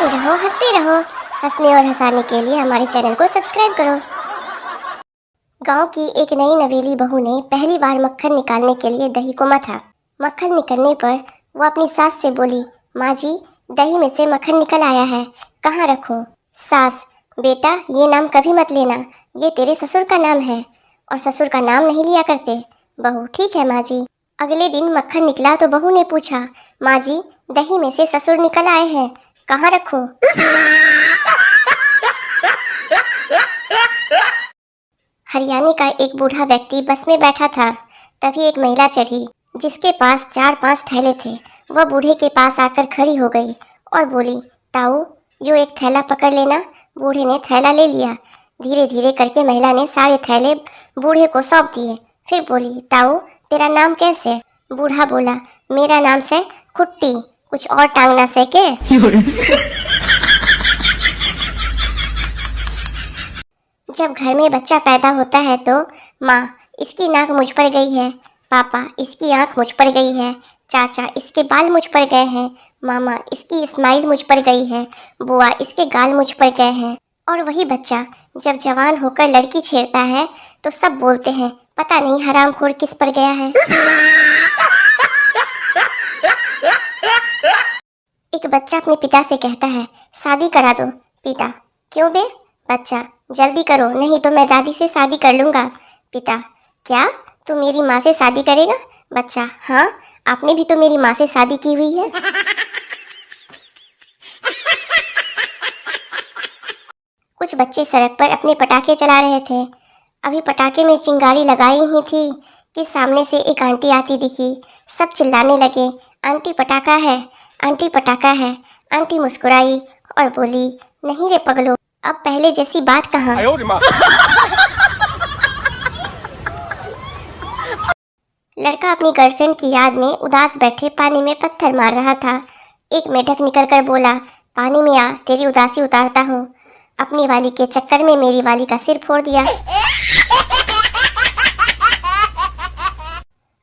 हंसते रहो हंसते रहो। हंसने और हंसाने के लिए हमारे चैनल को सब्सक्राइब करो। गांव की एक नई नवेली बहू ने पहली बार मक्खन निकालने के लिए दही को मथा। मक्खन निकलने पर वो अपनी सास से बोली, माँ जी, दही में से मक्खन निकल आया है, कहाँ रखूं? सास, बेटा ये नाम कभी मत लेना, ये तेरे ससुर का नाम है और ससुर का नाम नहीं लिया करते। बहू, ठीक है माँ जी। अगले दिन मक्खन निकला तो बहू ने पूछा, माँ जी, दही में से ससुर निकल आए हैं, कहाँ रखूं? हरियाणा का एक बूढ़ा व्यक्ति बस में बैठा था। तभी एक महिला चढ़ी जिसके पास 4-5 थैले थे। वह बूढ़े के पास आकर खड़ी हो गई और बोली, ताऊ, यो एक थैला पकड़ लेना। बूढ़े ने थैला ले लिया। धीरे धीरे करके महिला ने सारे थैले बूढ़े को सौंप दिए। फिर बोली, ताऊ, तेरा नाम कैसे? बूढ़ा बोला, मेरा नाम से खुट्टी, कुछ और टांग ना सके। जब घर में बच्चा पैदा होता है तो माँ, इसकी नाक मुझ पर गई है, पापा, इसकी आंख मुझ पर गई है, चाचा, इसके बाल मुझ पर गए हैं, मामा, इसकी स्माइल मुझ पर गई है, बुआ, इसके गाल मुझ पर गए हैं। और वही बच्चा जब जवान होकर लड़की छेड़ता है तो सब बोलते हैं, पता नहीं हरामखोर किस पर गया है। एक बच्चा अपने पिता से कहता है, शादी करा दो। पिता, क्यों बे? बच्चा, जल्दी करो नहीं तो मैं दादी से शादी कर लूंगा। पिता, क्या तू मेरी माँ से शादी करेगा? बच्चा, हाँ, आपने भी तो मेरी माँ से शादी की हुई है। कुछ बच्चे सड़क पर अपने पटाखे चला रहे थे। अभी पटाखे में चिंगारी लगाई ही थी कि सामने से एक आंटी आती दिखी। सब चिल्लाने लगे, आंटी पटाखा है, आंटी पटाखा है। आंटी मुस्कुराई और बोली, नहीं रे पगलो, अब पहले जैसी बात कहाँ। लड़का अपनी गर्लफ्रेंड की याद में उदास बैठे पानी में पत्थर मार रहा था। एक मेढक निकलकर बोला, पानी में आ, तेरी उदासी उतारता हूँ। अपनी वाली के चक्कर में मेरी वाली का सिर फोड़ दिया।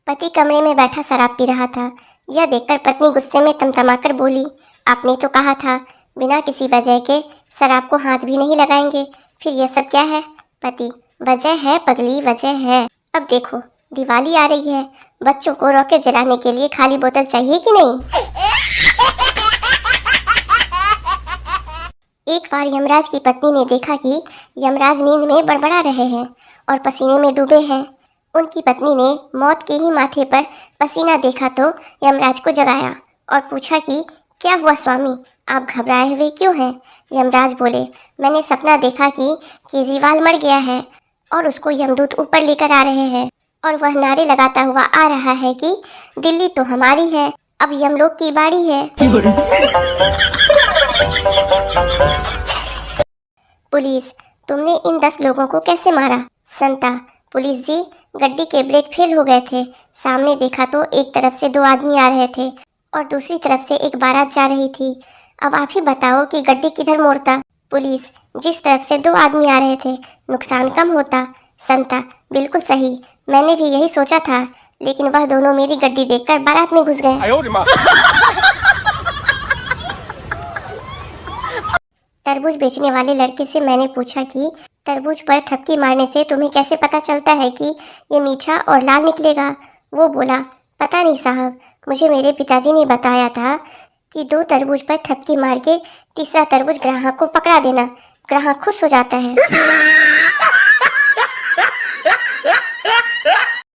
पति कमरे में बैठा शराब पी रहा था। यह देखकर पत्नी गुस्से में तमतमाकर बोली, आपने तो कहा था बिना किसी वजह के शराब को हाथ भी नहीं लगाएंगे, फिर यह सब क्या है? पति, वजह है पगली, वजह है। अब देखो, दिवाली आ रही है, बच्चों को रॉकेट जलाने के लिए खाली बोतल चाहिए कि नहीं? एक बार यमराज की पत्नी ने देखा कि यमराज नींद में बड़बड़ा रहे हैं और पसीने में डूबे हैं। उनकी पत्नी ने मौत के ही माथे पर पसीना देखा तो यमराज को जगाया और पूछा कि क्या हुआ स्वामी, आप घबराए हुए क्यों हैं? यमराज बोले, मैंने सपना देखा कि केजरीवाल मर गया है और उसको यमदूत ऊपर लेकर आ रहे हैं और वह नारे लगाता हुआ आ रहा है कि दिल्ली तो हमारी है, अब यमलोक की बारी है। पुलिस, तुमने इन 10 लोगों को कैसे मारा? संता, पुलिस जी, गड्डी के ब्रेक फेल हो गए थे। सामने देखा तो एक तरफ से 2 आदमी आ रहे थे और दूसरी तरफ से एक बारात जा रही थी। अब आप ही बताओ कि गड्डी किधर मोड़ता? पुलिस, जिस तरफ से 2 आदमी आ रहे थे नुकसान कम होता। संता, बिल्कुल सही, मैंने भी यही सोचा था, लेकिन वह दोनों मेरी गड्डी देखकर बारात में घुस गए। तरबूज बेचने वाले लड़के से मैंने पूछा कि तरबूज पर थपकी मारने से तुम्हें कैसे पता चलता है कि ये मीठा और लाल निकलेगा? वो बोला, पता नहीं साहब, मुझे मेरे पिताजी ने बताया था कि 2 तरबूज पर थपकी मार के तीसरा तरबूज ग्राहक को पकड़ा देना, ग्राहक खुश हो जाता है।